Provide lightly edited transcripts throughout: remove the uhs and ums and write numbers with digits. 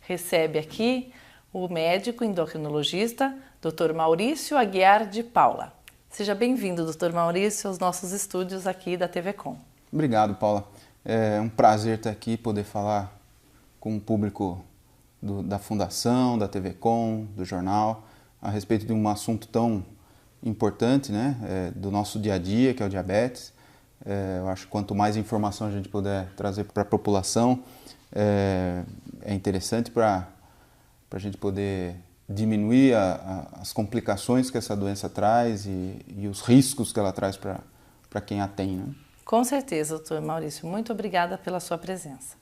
recebe aqui o médico endocrinologista, Dr. Maurício Aguiar de Paula. Seja bem-vindo, Dr. Maurício, aos nossos estúdios aqui da TV Com. Obrigado, Paula. É um prazer estar aqui, poder falar com o público da Fundação, da TV Com, do jornal, a respeito de um assunto tão importante, né, do nosso dia a dia, que é o diabetes. Eu acho que quanto mais informação a gente puder trazer para a população, é interessante para a gente poder diminuir as complicações que essa doença traz e os riscos que ela traz para quem a tem, né? Com certeza, doutor Maurício. Muito obrigada pela sua presença.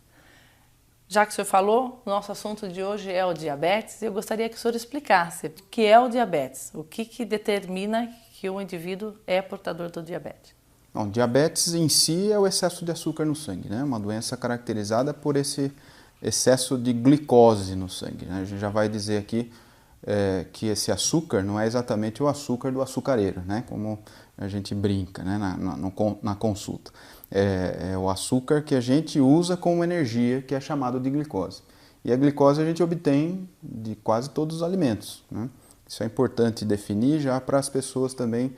Já que o senhor falou, o nosso assunto de hoje é o diabetes, e eu gostaria que o senhor explicasse o que é o diabetes, o que determina que o indivíduo é portador do diabetes. Bom, diabetes em si é o excesso de açúcar no sangue, né? Uma doença caracterizada por esse excesso de glicose no sangue, né? A gente já vai dizer aqui que esse açúcar não é exatamente o açúcar do açucareiro, né? Como a gente brinca, né? na consulta. É o açúcar que a gente usa como energia, que é chamado de glicose. E a glicose a gente obtém de quase todos os alimentos, né? Isso é importante definir já para as pessoas também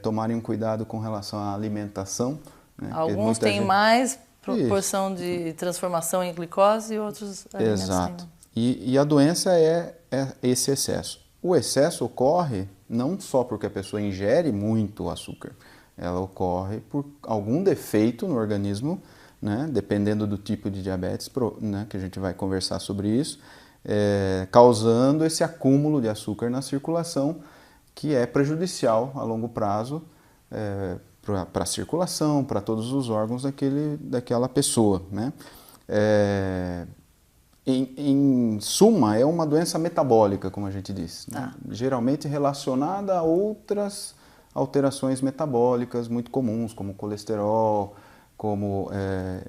tomarem um cuidado com relação à alimentação, né? Alguns têm mais proporção de transformação em glicose e outros alimentos. Exato. E a doença é esse excesso. O excesso ocorre não só porque a pessoa ingere muito açúcar, ela ocorre por algum defeito no organismo, né, dependendo do tipo de diabetes, né, que a gente vai conversar sobre isso, causando esse acúmulo de açúcar na circulação, que é prejudicial a longo prazo para a circulação, para todos os órgãos daquela pessoa, né? Em suma, é uma doença metabólica, como a gente diz, né? Geralmente relacionada a outras alterações metabólicas muito comuns, como colesterol, como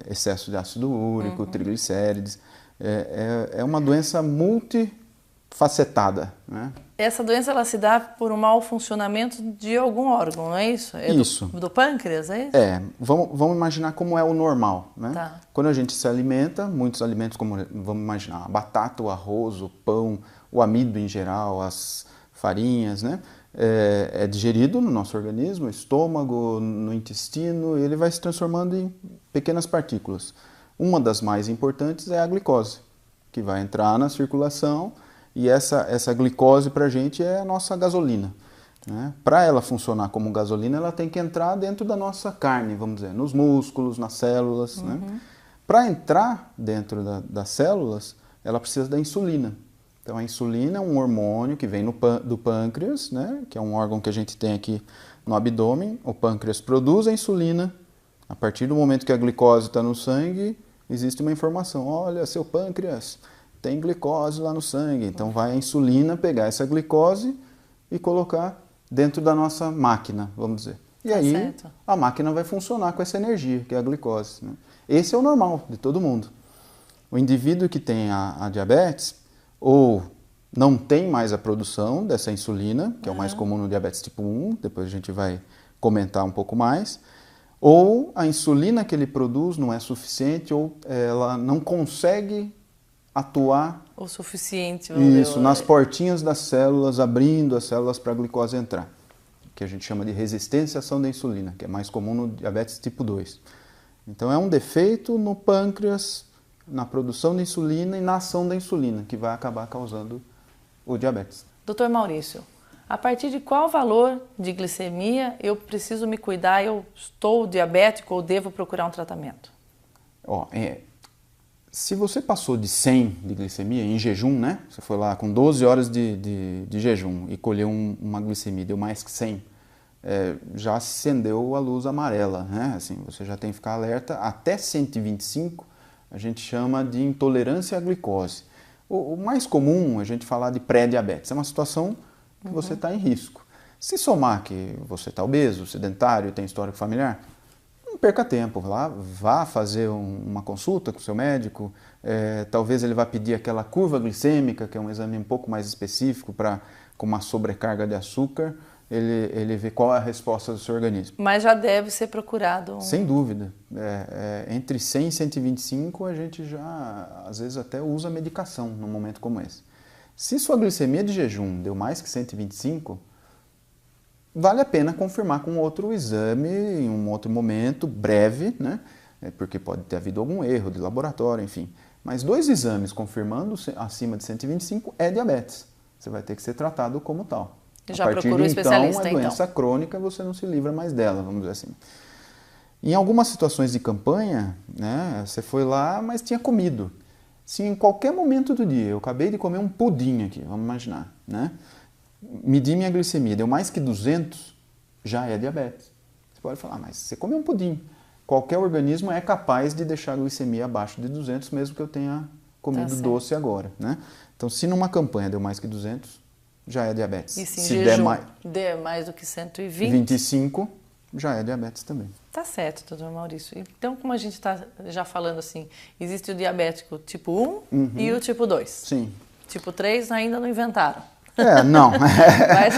excesso de ácido úrico, triglicérides. É uma doença multifacetada, né? Essa doença ela se dá por um mau funcionamento de algum órgão, não é isso? Isso. Do pâncreas, é isso? Vamos imaginar como é o normal, né? Tá. Quando a gente se alimenta, muitos alimentos, como vamos imaginar, a batata, o arroz, o pão, o amido em geral, as farinhas, né? É digerido no nosso organismo, no estômago, no intestino, e ele vai se transformando em pequenas partículas. Uma das mais importantes é a glicose, que vai entrar na circulação, e essa glicose para a gente é a nossa gasolina, né? Para ela funcionar como gasolina, ela tem que entrar dentro da nossa carne, vamos dizer, nos músculos, nas células, né? Para entrar dentro das células, ela precisa da insulina. Então a insulina é um hormônio que vem do pâncreas, né? Que é um órgão que a gente tem aqui no abdômen. O pâncreas produz a insulina. A partir do momento que a glicose está no sangue, existe uma informação: olha, seu pâncreas tem glicose lá no sangue. Então vai a insulina pegar essa glicose e colocar dentro da nossa máquina, vamos dizer. E aí a máquina vai funcionar com essa energia, que é a glicose, né? Esse é o normal de todo mundo. O indivíduo que tem a diabetes, ou não tem mais a produção dessa insulina, que é o mais comum no diabetes tipo 1, depois a gente vai comentar um pouco mais, ou a insulina que ele produz não é suficiente, ou ela não consegue atuar o suficiente, nas portinhas das células, abrindo as células para a glicose entrar, que a gente chama de resistência à ação da insulina, que é mais comum no diabetes tipo 2. Então é um defeito no pâncreas, na produção de insulina e na ação da insulina, que vai acabar causando o diabetes. Doutor Maurício, a partir de qual valor de glicemia eu preciso me cuidar, eu estou diabético ou devo procurar um tratamento? Se você passou de 100 de glicemia em jejum, né? Você foi lá com 12 horas de jejum e colheu uma glicemia, deu mais que 100, já acendeu a luz amarela, né? Assim, você já tem que ficar alerta. Até 125 a gente chama de intolerância à glicose. O mais comum é a gente falar de pré-diabetes. É uma situação que você está em risco. Se somar que você está obeso, sedentário, tem histórico familiar, não perca tempo, vá fazer uma consulta com o seu médico, talvez ele vá pedir aquela curva glicêmica, que é um exame um pouco mais específico com uma sobrecarga de açúcar, ele vê qual é a resposta do seu organismo. Mas já deve ser procurado Sem dúvida. Entre 100 e 125 a gente já, às vezes, até usa medicação num momento como esse. Se sua glicemia de jejum deu mais que 125, vale a pena confirmar com outro exame em um outro momento, breve, né? Porque pode ter havido algum erro de laboratório, enfim. Mas 2 exames confirmando acima de 125 é diabetes. Você vai ter que ser tratado como tal. Já a partir procura o de especialista, então, é doença crônica, você não se livra mais dela, vamos dizer assim. Em algumas situações de campanha, né, você foi lá, mas tinha comido. Se em qualquer momento do dia eu acabei de comer um pudim aqui, vamos imaginar, né? Medi minha glicemia, deu mais que 200, já é diabetes. Você pode falar, mas você comeu um pudim. Qualquer organismo é capaz de deixar a glicemia abaixo de 200, mesmo que eu tenha comido doce agora, né? Então, se numa campanha deu mais que 200, já é diabetes. E se em se jejum der mais do que 120? 25, já é diabetes também. Tá certo, doutor Maurício. Então, como a gente está já falando assim, existe o diabético tipo 1 e o tipo 2. Sim. Tipo 3 ainda não inventaram. Não. Mas...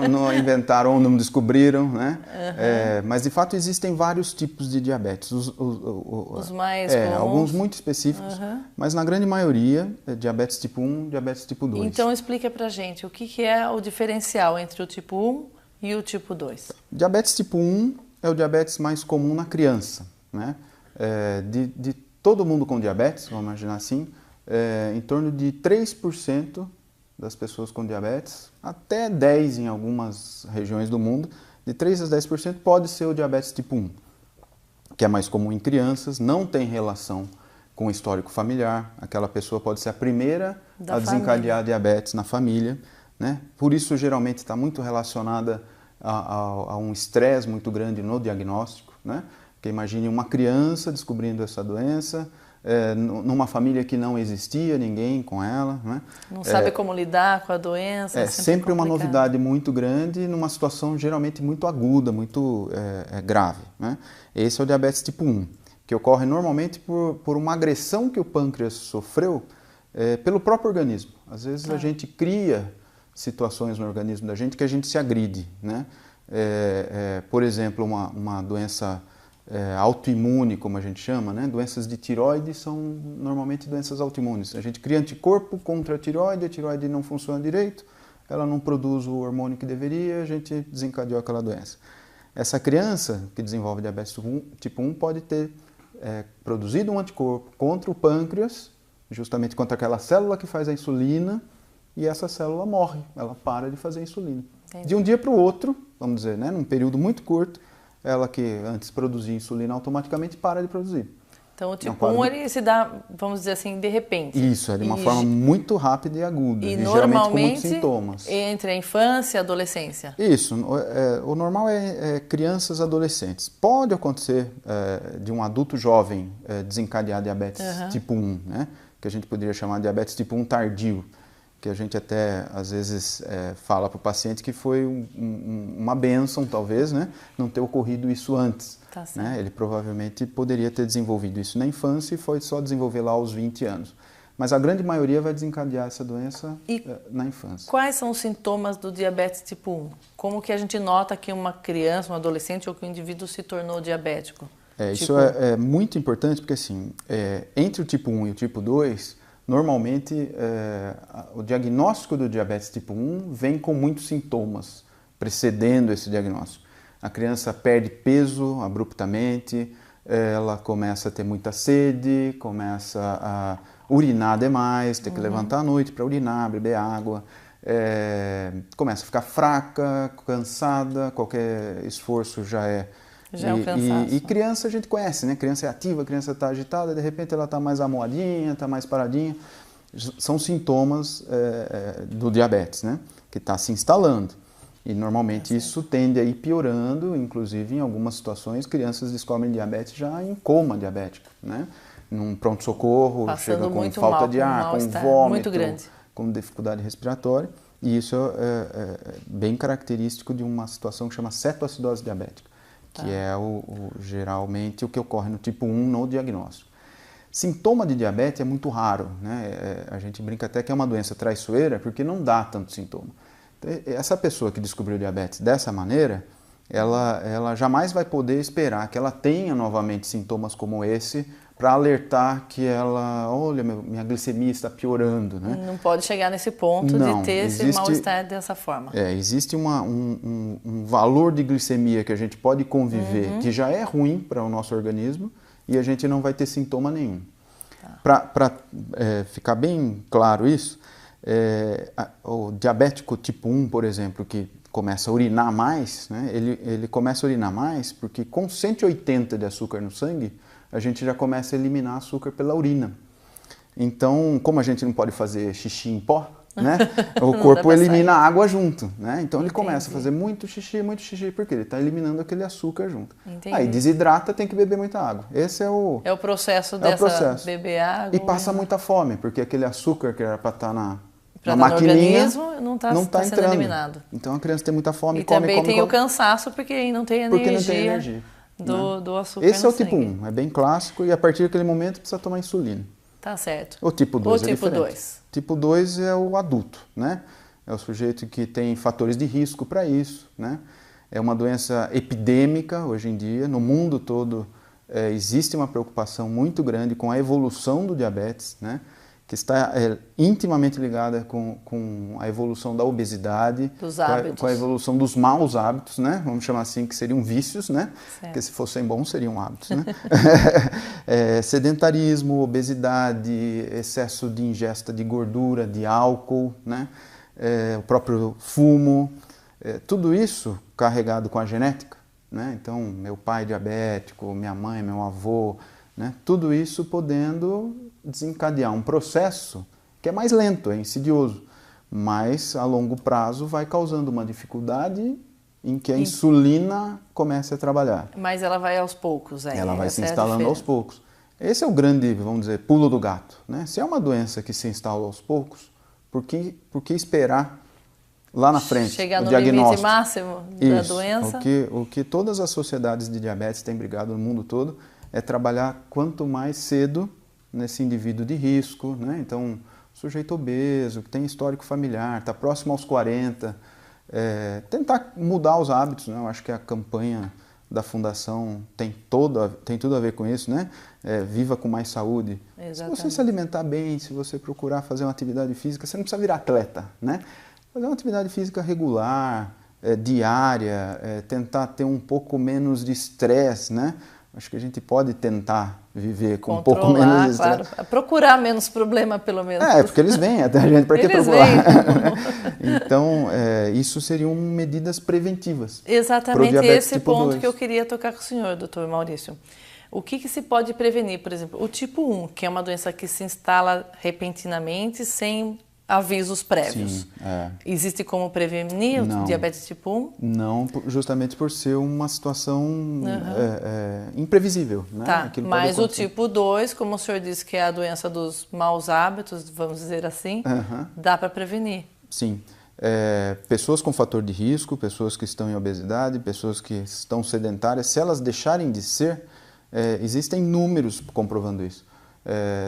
não inventaram ou não descobriram, né? Mas, de fato, existem vários tipos de diabetes. Os mais comuns. Alguns muito específicos, mas na grande maioria, diabetes tipo 1, diabetes tipo 2. Então, explica pra gente o que é o diferencial entre o tipo 1 e o tipo 2. Diabetes tipo 1 é o diabetes mais comum na criança, né? De todo mundo com diabetes, vamos imaginar assim, em torno de 3% das pessoas com diabetes, até 10% em algumas regiões do mundo, de 3% a 10% pode ser o diabetes tipo 1, que é mais comum em crianças, não tem relação com o histórico familiar, aquela pessoa pode ser a primeira a desencadear diabetes na família, né? Por isso geralmente está muito relacionada a um estresse muito grande no diagnóstico, né? Porque imagine uma criança descobrindo essa doença, numa família que não existia ninguém com ela, né? Não sabe como lidar com a doença. É sempre uma novidade muito grande, numa situação geralmente muito aguda, muito grave, né? Esse é o diabetes tipo 1, que ocorre normalmente por uma agressão que o pâncreas sofreu pelo próprio organismo. Às vezes a gente cria situações no organismo da gente que a gente se agride, né? Por exemplo, uma doença autoimune, como a gente chama, né? Doenças de tireoide são normalmente doenças autoimunes. A gente cria anticorpo contra a tireoide não funciona direito, ela não produz o hormônio que deveria, a gente desencadeou aquela doença. Essa criança que desenvolve diabetes tipo 1 pode ter produzido um anticorpo contra o pâncreas, justamente contra aquela célula que faz a insulina, e essa célula morre, ela para de fazer insulina. Entendi. De um dia para o outro, vamos dizer, né? Num período muito curto, ela que antes produzia insulina automaticamente para de produzir. Então o tipo 1 ele se dá, vamos dizer assim, de repente. Isso, de uma forma muito rápida e aguda. E geralmente com muitos sintomas. Entre a infância e a adolescência. Isso, o normal é crianças e adolescentes. Pode acontecer de um adulto jovem desencadear diabetes tipo 1, né? Que a gente poderia chamar de diabetes tipo 1 tardio. Que a gente até, às vezes, fala para o paciente que foi uma bênção, talvez, né? Não ter ocorrido isso antes. Tá certo. Né? Ele provavelmente poderia ter desenvolvido isso na infância e foi só desenvolver lá aos 20 anos. Mas a grande maioria vai desencadear essa doença na infância. Quais são os sintomas do diabetes tipo 1? Como que a gente nota que uma criança, um adolescente ou que um indivíduo se tornou diabético? Isso é muito importante porque, assim, entre o tipo 1 e o tipo 2... Normalmente, o diagnóstico do diabetes tipo 1 vem com muitos sintomas precedendo esse diagnóstico. A criança perde peso abruptamente, ela começa a ter muita sede, começa a urinar demais, ter que levantar à noite para urinar, beber água, começa a ficar fraca, cansada, qualquer esforço já é um cansaço. E criança a gente conhece, né? Criança é ativa, criança está agitada, de repente ela está mais amuadinha, está mais paradinha. São sintomas do diabetes, né? Que está se instalando. E normalmente isso tende a ir piorando, inclusive em algumas situações crianças descobrem diabetes já em coma diabético, né? Num pronto-socorro, chega com falta de ar, com vômito, com dificuldade respiratória. E isso é bem característico de uma situação que chama cetoacidose diabética. Que é geralmente o que ocorre no tipo 1 no diagnóstico. Sintoma de diabetes é muito raro, né? A gente brinca até que é uma doença traiçoeira porque não dá tanto sintoma. Essa pessoa que descobriu diabetes dessa maneira, ela jamais vai poder esperar que ela tenha novamente sintomas como esse para alertar que ela, olha, minha glicemia está piorando, né? Não pode chegar nesse ponto Não, de ter esse mal-estar dessa forma. Existe um valor de glicemia que a gente pode conviver, que já é ruim para o nosso organismo, e a gente não vai ter sintoma nenhum. Tá. Para ficar bem claro isso, o diabético tipo 1, por exemplo, que começa a urinar mais, né? Ele começa a urinar mais porque com 180 de açúcar no sangue, a gente já começa a eliminar açúcar pela urina. Então, como a gente não pode fazer xixi em pó, né? O corpo elimina a água junto, né? Então ele começa a fazer muito xixi, porque ele está eliminando aquele açúcar junto. Entendi. Aí desidrata, tem que beber muita água. Esse é o processo beber água. E passa muita fome, porque aquele açúcar que era para estar na maquininha não está sendo eliminado. Então a criança tem muita fome, e também tem o cansaço porque não tem energia. Do açúcar. Esse é o tipo 1, é bem clássico, e a partir daquele momento precisa tomar insulina. Tá certo. O tipo 2 é tipo diferente. 2. Tipo 2 é o adulto, né? É o sujeito que tem fatores de risco para isso, né? É uma doença epidêmica hoje em dia, no mundo todo existe uma preocupação muito grande com a evolução do diabetes, né? Que está intimamente ligada com a evolução da obesidade, dos hábitos. Com a evolução dos maus hábitos, né? Vamos chamar assim, que seriam vícios, né? Certo. Porque se fossem bons, seriam hábitos, né? Sedentarismo, obesidade, excesso de ingesta de gordura, de álcool, né? O próprio fumo, tudo isso carregado com a genética, né? Então, meu pai diabético, minha mãe, meu avô, né? Tudo isso podendo desencadear um processo que é mais lento, é insidioso, mas a longo prazo vai causando uma dificuldade em que a insulina comece a trabalhar. Mas ela vai aos poucos. Ela vai se instalando aos poucos. Esse é o grande, vamos dizer, pulo do gato, né? Se é uma doença que se instala aos poucos, por que esperar lá na frente chegar no diagnóstico? Limite máximo da doença? O que todas as sociedades de diabetes têm brigado no mundo todo é trabalhar quanto mais cedo nesse indivíduo de risco, né? Então, sujeito obeso, que tem histórico familiar, está próximo aos 40, tentar mudar os hábitos, né? Eu acho que a campanha da Fundação tem tudo a ver com isso, né? Viva com mais saúde. Exatamente. Se você se alimentar bem, se você procurar fazer uma atividade física, você não precisa virar atleta, né? Fazer uma atividade física regular, diária, tentar ter um pouco menos de estresse, né? Acho que a gente pode tentar viver com um pouco menos estresse. Claro. Procurar menos problema, pelo menos. Porque eles vêm até a gente para que procurar. Então, isso seriam medidas preventivas. Exatamente esse tipo ponto 2. Que eu queria tocar com o senhor, doutor Maurício. O que se pode prevenir, por exemplo? O tipo 1, que é uma doença que se instala repentinamente, sem avisos prévios. Sim, Existe como prevenir o diabetes tipo 1? Não, justamente por ser uma situação imprevisível. Né? Tá, mas o tipo 2, como o senhor disse que é a doença dos maus hábitos, vamos dizer assim, dá para prevenir. Sim. Pessoas com fator de risco, pessoas que estão em obesidade, pessoas que estão sedentárias, se elas deixarem de ser, existem números comprovando isso.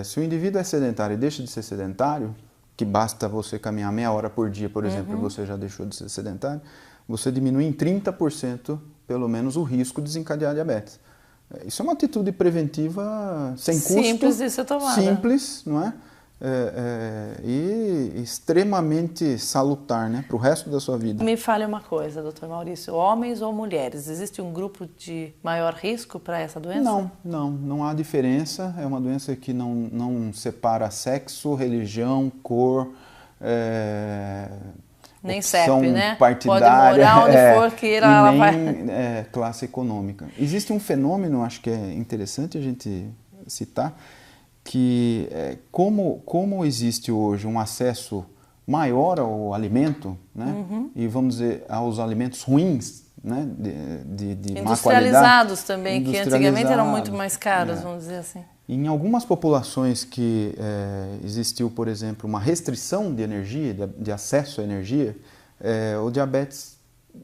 Se o indivíduo é sedentário e deixa de ser sedentário, que basta você caminhar meia hora por dia, por exemplo, e você já deixou de ser sedentário, você diminui em 30%, pelo menos, o risco de desencadear diabetes. Isso é uma atitude preventiva sem custo. Simples de ser tomada. Simples, não é? E extremamente salutar, né, para o resto da sua vida. Me fale uma coisa, doutor Maurício, homens ou mulheres, existe um grupo de maior risco para essa doença? Não há diferença, é uma doença que não separa sexo, religião, cor, nem CEP, né? Partidária, pode morar onde for queira, ela vai... classe econômica. Existe um fenômeno, acho que é interessante a gente citar, que como existe hoje um acesso maior ao alimento, né? E vamos dizer, aos alimentos ruins, né? de má qualidade. Industrializados também, que antigamente eram muito mais caros, vamos dizer assim. Em algumas populações que existiu, por exemplo, uma restrição de energia, de acesso à energia, o diabetes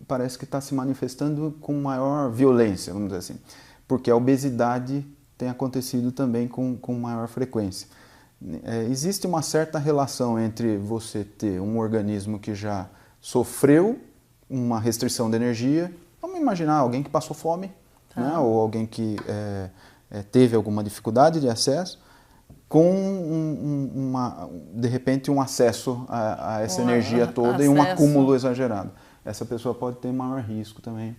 parece que está se manifestando com maior violência, vamos dizer assim, porque a obesidade tem acontecido também com maior frequência. Existe uma certa relação entre você ter um organismo que já sofreu uma restrição de energia. Vamos imaginar alguém que passou fome, né? Ou alguém que teve alguma dificuldade de acesso, com de repente um acesso a essa energia toda e um acúmulo exagerado. Essa pessoa pode ter maior risco também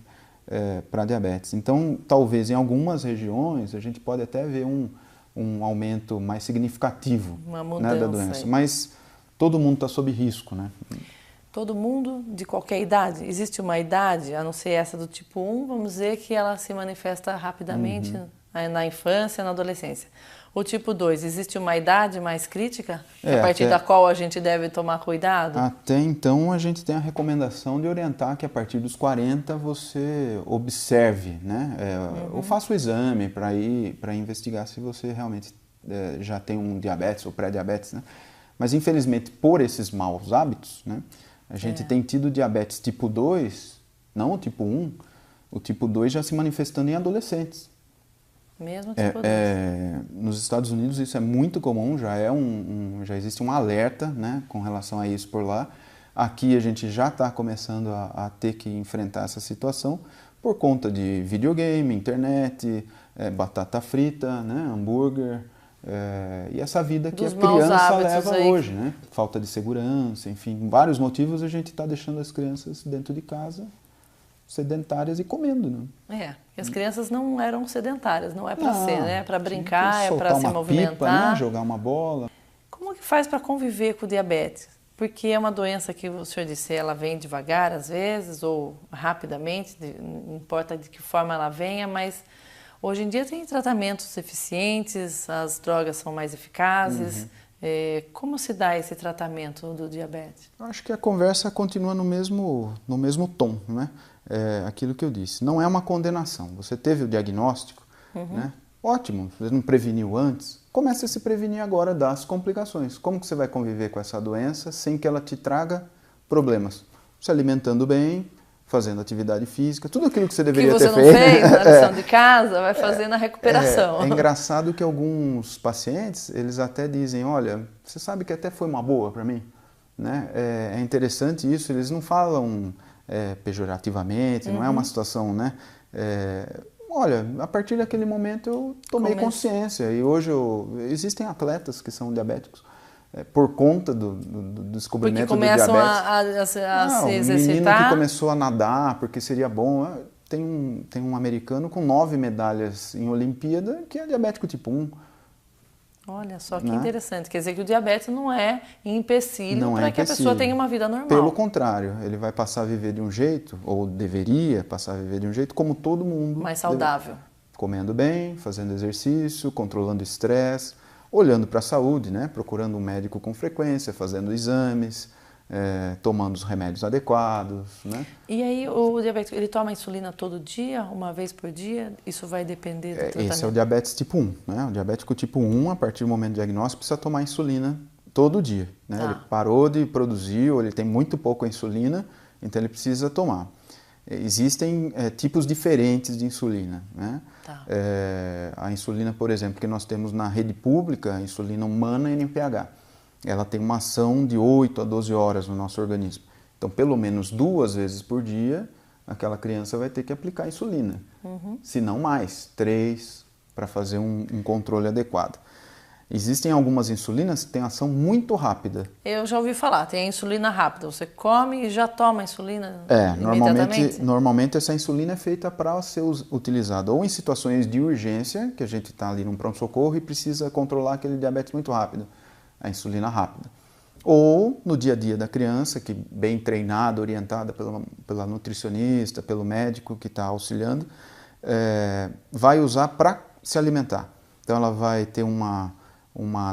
para diabetes. Então, talvez em algumas regiões a gente pode até ver um aumento mais significativo, né, da doença. Mas todo mundo está sob risco, né? Todo mundo de qualquer idade? Existe uma idade, a não ser essa do tipo 1, vamos dizer que ela se manifesta rapidamente na infância, na adolescência. O tipo 2, existe uma idade mais crítica, a partir da qual a gente deve tomar cuidado? Até então a gente tem a recomendação de orientar que a partir dos 40 você observe, né? Ou faça o exame para investigar se você realmente já tem um diabetes ou pré-diabetes, né? Mas infelizmente por esses maus hábitos, né? A gente tem tido diabetes tipo 2, não o tipo 1, o tipo 2 já se manifestando em adolescentes. Mesmo tipo 2. Nos Estados Unidos isso é muito comum, já existe um alerta, né, com relação a isso por lá. Aqui a gente já está começando a ter que enfrentar essa situação por conta de videogame, internet, batata frita, né, hambúrguer, e essa vida que a criança leva hoje, né? Falta de segurança, enfim, vários motivos a gente está deixando as crianças dentro de casa, sedentárias e comendo, né? E as crianças não eram sedentárias, não é para ser, né? É para brincar, é para se movimentar. Pipa, né? Jogar uma bola. Como que faz para conviver com o diabetes? Porque é uma doença que o senhor disse, ela vem devagar às vezes ou rapidamente, não importa de que forma ela venha, mas hoje em dia tem tratamentos eficientes, as drogas são mais eficazes. Como se dá esse tratamento do diabetes? Acho que a conversa continua no mesmo tom, né? Aquilo que eu disse, não é uma condenação. Você teve o diagnóstico, né? Ótimo, você não preveniu antes, comece a se prevenir agora das complicações. Como que você vai conviver com essa doença sem que ela te traga problemas? Se alimentando bem, fazendo atividade física, tudo aquilo que você deveria ter feito. Que você não fez na lição de casa, vai fazer na recuperação. É engraçado que alguns pacientes, eles até dizem, olha, você sabe que até foi uma boa para mim, né? É interessante isso, eles não falam pejorativamente, não é uma situação, né? Olha, a partir daquele momento eu tomei consciência e hoje existem atletas que são diabéticos, por conta do descobrimento do diabetes. Porque começam a se exercitar. Um menino que começou a nadar porque seria bom. Tem um americano com 9 medalhas em Olimpíada que é diabético tipo 1. Olha só que interessante. Quer dizer que o diabetes não é empecilho para que a pessoa tenha uma vida normal. Pelo contrário, ele vai passar a viver de um jeito, ou deveria passar a viver de um jeito, como todo mundo. Mais saudável. Comendo bem, fazendo exercício, controlando o estresse, olhando para a saúde, né? Procurando um médico com frequência, fazendo exames, tomando os remédios adequados, né? E aí o diabético, ele toma insulina todo dia, uma vez por dia? Isso vai depender do tratamento? Esse é o diabetes tipo 1, né? O diabético tipo 1, a partir do momento do diagnóstico, precisa tomar insulina todo dia, né? Ele parou de produzir, ou ele tem muito pouca insulina, então ele precisa tomar. Existem tipos diferentes de insulina, né? A insulina, por exemplo, que nós temos na rede pública, a insulina humana NPH, ela tem uma ação de 8 a 12 horas no nosso organismo. Então, pelo menos 2 vezes por dia, aquela criança vai ter que aplicar insulina. Se não mais, 3, para fazer um controle adequado. Existem algumas insulinas que têm ação muito rápida. Eu já ouvi falar, tem a insulina rápida. Você come e já toma a insulina normalmente essa insulina é feita para ser utilizada ou em situações de urgência, que a gente está ali num pronto-socorro e precisa controlar aquele diabetes muito rápido, a insulina rápida. Ou no dia a dia da criança, que bem treinada, orientada pela nutricionista, pelo médico que está auxiliando, vai usar para se alimentar. Então ela vai ter uma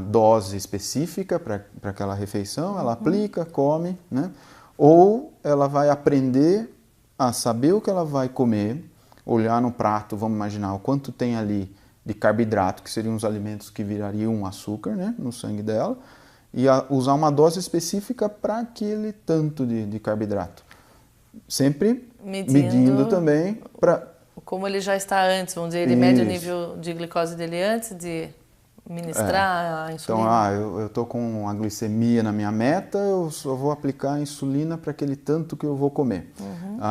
dose específica para aquela refeição, ela aplica, come, né? Ou ela vai aprender a saber o que ela vai comer, olhar no prato, vamos imaginar o quanto tem ali de carboidrato, que seriam os alimentos que virariam um açúcar, né, no sangue dela, e usar uma dose específica para aquele tanto de carboidrato. Sempre medindo também para... Como ele já está antes, vamos dizer, ele mede o nível de glicose dele antes de ministrar a insulina? Então, eu estou com a glicemia na minha meta, eu só vou aplicar a insulina para aquele tanto que eu vou comer.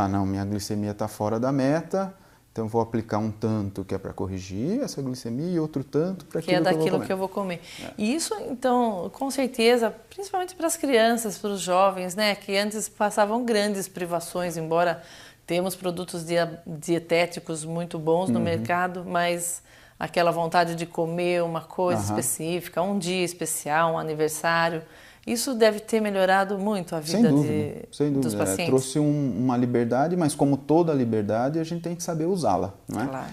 Não, minha glicemia está fora da meta, então eu vou aplicar um tanto que é para corrigir essa glicemia e outro tanto para aquilo que é daquilo que eu vou comer. E isso, então, com certeza, principalmente para as crianças, para os jovens, né, que antes passavam grandes privações, embora temos produtos dietéticos muito bons no mercado, mas aquela vontade de comer uma coisa específica, um dia especial, um aniversário, isso deve ter melhorado muito a vida dos pacientes. Trouxe uma liberdade, mas como toda liberdade, a gente tem que saber usá-la. Não é? Claro.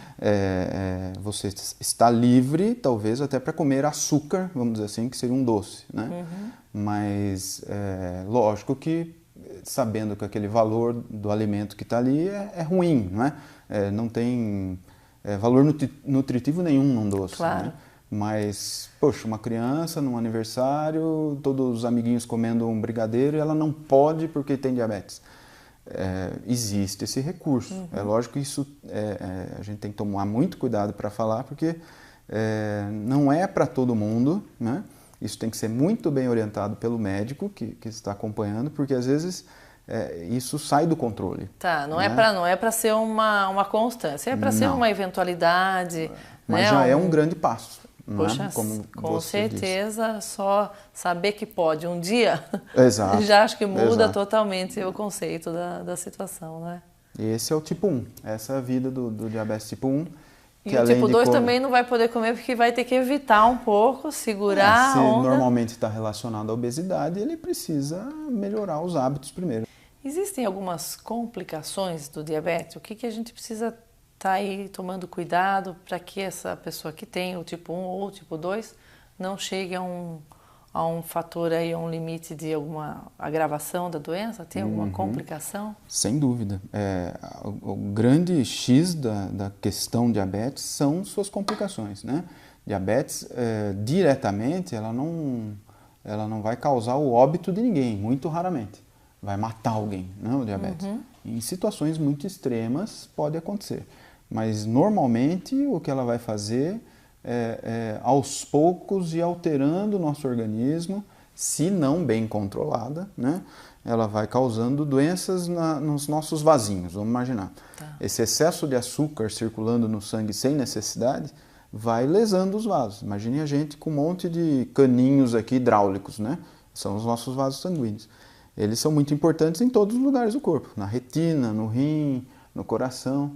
Você está livre, talvez, até para comer açúcar, vamos dizer assim, que seria um doce. Né? Mas, lógico que, sabendo que aquele valor do alimento que está ali é ruim, não é? Não tem valor nutritivo nenhum num doce. Claro. Né? Mas, poxa, uma criança num aniversário, todos os amiguinhos comendo um brigadeiro e ela não pode porque tem diabetes. Existe esse recurso. É lógico que isso a gente tem que tomar muito cuidado para falar, porque não é para todo mundo, né? Isso tem que ser muito bem orientado pelo médico que está acompanhando, porque às vezes isso sai do controle. Tá, não né? é para ser uma constância, é para ser uma eventualidade. Mas né? já é um grande passo. Poxa, né? Como com certeza, disse. Só saber que pode um dia, Exato, já acho que muda exato. totalmente o conceito da situação, né? Esse é o tipo 1, essa é a vida do diabetes tipo 1. E o tipo 2 também não vai poder comer porque vai ter que evitar um pouco, segurar a onda. Se normalmente está relacionado à obesidade, ele precisa melhorar os hábitos primeiro. Existem algumas complicações do diabetes? O que a gente precisa estar aí tomando cuidado para que essa pessoa que tem o tipo 1 ou o tipo 2 não chegue a um fator aí, a um limite de alguma agravação da doença? Tem alguma complicação? Sem dúvida. O grande X da questão diabetes são suas complicações, né? Diabetes, diretamente, ela não vai causar o óbito de ninguém, muito raramente. Vai matar alguém, não, o diabetes. Em situações muito extremas pode acontecer. Mas normalmente o que ela vai fazer aos poucos e alterando o nosso organismo, se não bem controlada, né? Ela vai causando doenças nos nossos vasinhos, vamos imaginar. Tá. Esse excesso de açúcar circulando no sangue sem necessidade vai lesando os vasos. Imagine a gente com um monte de caninhos aqui hidráulicos, né? São os nossos vasos sanguíneos. Eles são muito importantes em todos os lugares do corpo, na retina, no rim, no coração.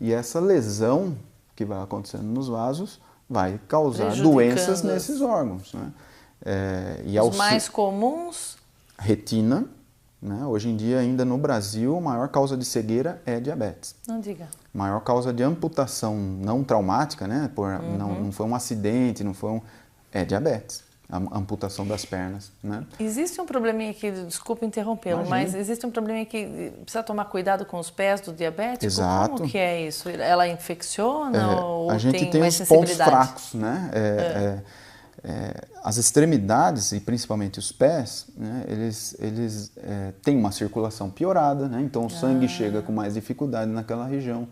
E essa lesão que vai acontecendo nos vasos vai causar doenças nesses órgãos. Né? Os mais comuns? Retina. Né? Hoje em dia, ainda no Brasil, a maior causa de cegueira é diabetes. Não diga. A maior causa de amputação não traumática, né? Não foi um acidente, é diabetes. A amputação das pernas, né? Existe um probleminha aqui, desculpa interrompê-lo, mas existe um probleminha que precisa tomar cuidado com os pés do diabético? Exato. Como que é isso? Ela infecciona ou a gente tem mais os pontos sensibilidade? fracos, né? As extremidades e principalmente os pés, né? Eles têm uma circulação piorada, né? Então o sangue chega com mais dificuldade naquela região,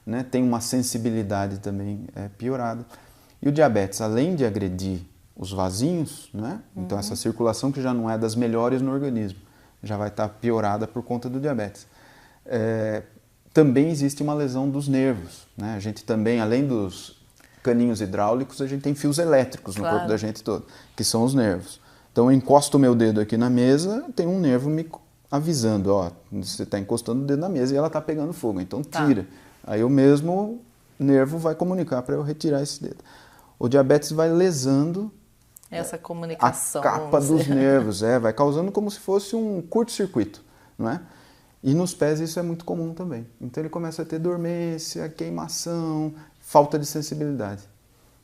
né? Tem uma sensibilidade também piorada. E o diabetes, além de agredir os vasinhos, né? Então essa circulação que já não é das melhores no organismo, já vai estar piorada por conta do diabetes. Também existe uma lesão dos nervos, né? A gente também, além dos caninhos hidráulicos, a gente tem fios elétricos no corpo da gente todo, que são os nervos. Então eu encosto o meu dedo aqui na mesa, tem um nervo me avisando, ó, você está encostando o dedo na mesa e ela está pegando fogo, então tira. Aí o mesmo nervo vai comunicar para eu retirar esse dedo. O diabetes vai lesando essa comunicação, a capa dos nervos, vai causando como se fosse um curto-circuito, não é? E nos pés isso é muito comum também. Então ele começa a ter dormência, queimação, falta de sensibilidade.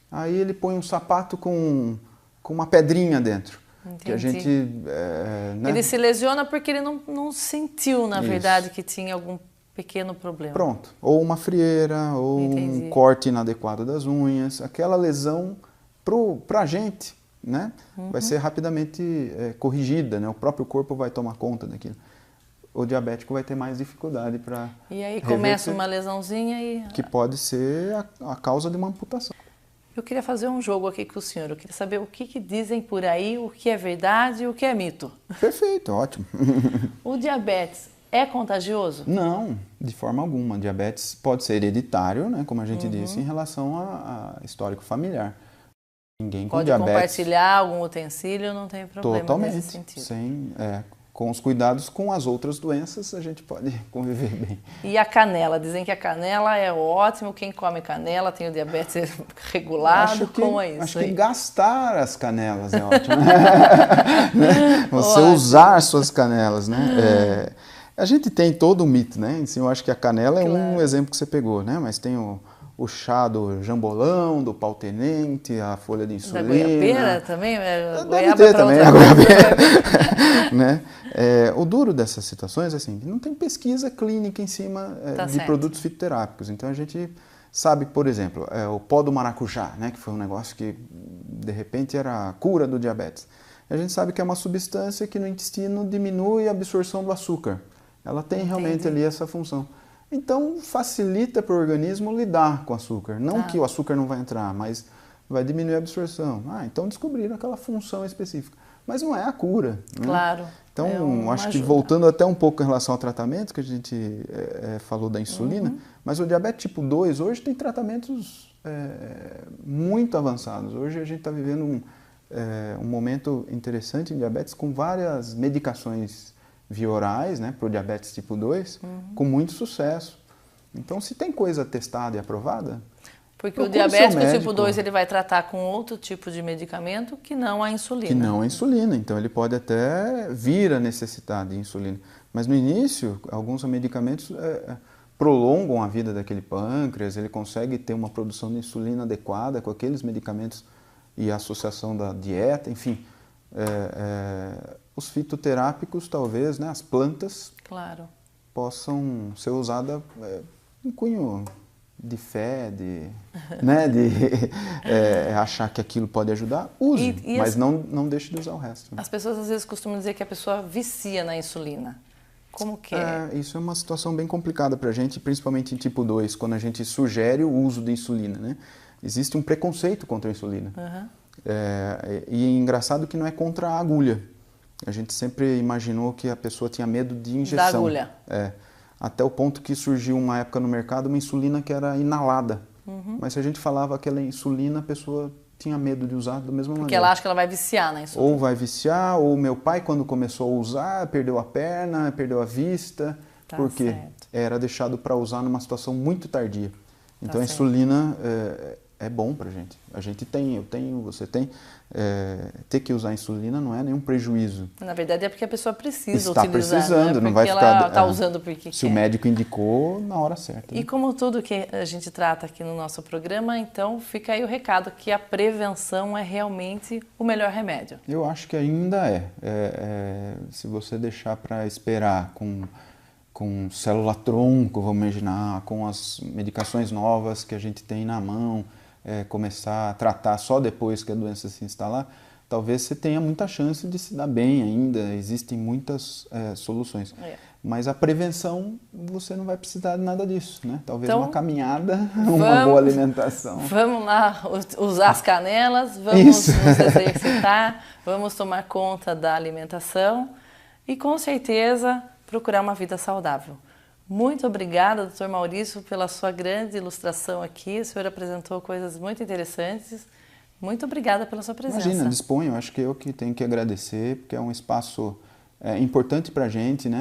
Aí ele põe um sapato com uma pedrinha dentro. Entendi. Que a gente... né? Ele se lesiona porque ele não sentiu, na verdade, que tinha algum pequeno problema. Pronto. Ou uma frieira, ou um corte inadequado das unhas. Aquela lesão pra gente, né? Vai ser rapidamente corrigida, né? O próprio corpo vai tomar conta daquilo. O diabético vai ter mais dificuldade para E aí começa uma lesãozinha e... Que pode ser a causa de uma amputação. Eu queria fazer um jogo aqui com o senhor. Eu queria saber o que dizem por aí, o que é verdade e o que é mito. Perfeito, ótimo. O diabetes é contagioso? Não, de forma alguma. Diabetes pode ser hereditário, né, como a gente disse, em relação a histórico familiar. Ninguém com pode diabetes... compartilhar algum utensílio, não tem problema totalmente, nesse sentido. Sem, com os cuidados com as outras doenças, a gente pode conviver bem. E a canela? Dizem que a canela é ótimo, quem come canela tem o diabetes regulado, como é isso? Acho que gastar as canelas é ótimo. Né? Você usar suas canelas, né? A gente tem todo o mito, né? Assim, eu acho que a canela é um exemplo que você pegou, né? Mas tem o chá do jambolão, do pau-tenente, a folha de insulina. Da goiabeira também? Deve ter também, a goiabeira. Né? O duro dessas situações é assim, não tem pesquisa clínica em cima de produtos fitoterápicos. Então a gente sabe, por exemplo, o pó do maracujá, né? Que foi um negócio que de repente era a cura do diabetes. A gente sabe que é uma substância que no intestino diminui a absorção do açúcar. Ela tem realmente ali essa função. Então, facilita para o organismo lidar com o açúcar. Não que o açúcar não vai entrar, mas vai diminuir a absorção. Então descobriram aquela função específica. Mas não é a cura. Né? Claro. Então, acho que voltando até um pouco em relação ao tratamento, que a gente falou da insulina, mas o diabetes tipo 2 hoje tem tratamentos muito avançados. Hoje a gente está vivendo um momento interessante em diabetes com várias medicações via orais, né, para o diabetes tipo 2, com muito sucesso. Então, se tem coisa testada e aprovada... Porque o diabético tipo 2 ele vai tratar com outro tipo de medicamento que não a insulina. Que não a insulina. Então, ele pode até vir a necessitar de insulina. Mas, no início, alguns medicamentos prolongam a vida daquele pâncreas, ele consegue ter uma produção de insulina adequada com aqueles medicamentos e a associação da dieta, enfim... os fitoterápicos, talvez, né, as plantas, possam ser usadas em cunho de fé, né, de achar que aquilo pode ajudar, use, mas não deixe de usar o resto. As pessoas às vezes costumam dizer que a pessoa vicia na insulina. Como que é? Isso é uma situação bem complicada para a gente, principalmente em tipo 2, quando a gente sugere o uso de insulina, né? Existe um preconceito contra a insulina. E é engraçado que não é contra a agulha. A gente sempre imaginou que a pessoa tinha medo de injeção. Da agulha. Até o ponto que surgiu uma época no mercado uma insulina que era inalada. Mas se a gente falava aquela insulina, a pessoa tinha medo de usar da mesma maneira. Porque ela acha que ela vai viciar na insulina. Ou vai viciar, ou meu pai quando começou a usar, perdeu a perna, perdeu a vista, porque era deixado para usar numa situação muito tardia. Então a insulina é bom pra gente. A gente tem, eu tenho, você tem. Ter que usar insulina não é nenhum prejuízo. Na verdade é porque a pessoa precisa utilizar. Está precisando, não vai ficar... ela está usando porque se o médico indicou, na hora certa. E né? como tudo que a gente trata aqui no nosso programa, então fica aí o recado que a prevenção é realmente o melhor remédio. Eu acho que ainda se você deixar para esperar com célula-tronco, vamos imaginar, com as medicações novas que a gente tem na mão, começar a tratar só depois que a doença se instalar, talvez você tenha muita chance de se dar bem ainda, existem muitas soluções. Mas a prevenção, você não vai precisar de nada disso, né? Talvez então, uma caminhada, uma boa alimentação. Vamos lá usar as canelas, vamos nos exercitar, vamos tomar conta da alimentação e com certeza procurar uma vida saudável. Muito obrigada, Dr. Maurício, pela sua grande ilustração aqui. O senhor apresentou coisas muito interessantes. Muito obrigada pela sua presença. Imagina, disponho. Acho que eu que tenho que agradecer, porque é um espaço importante para a gente, né?